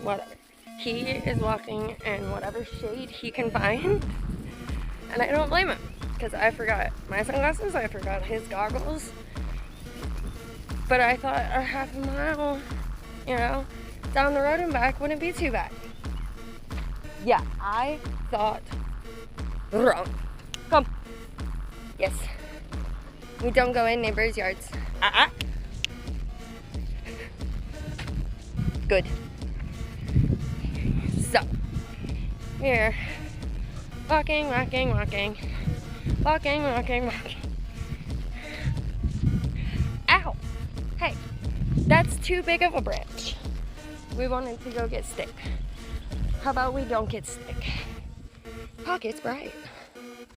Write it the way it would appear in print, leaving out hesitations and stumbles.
whatever. He is walking in whatever shade he can find, and I don't blame him, because I forgot my sunglasses, I forgot his goggles, but I thought a half a mile, you know, down the road and back wouldn't be too bad. Yeah, I thought wrong. Come. Yes. We don't go in neighbors' yards. Good. So, we're walking. Ow! Hey, that's too big of a branch. We wanted to go get stick. How about we don't get stick? Pocket's bright.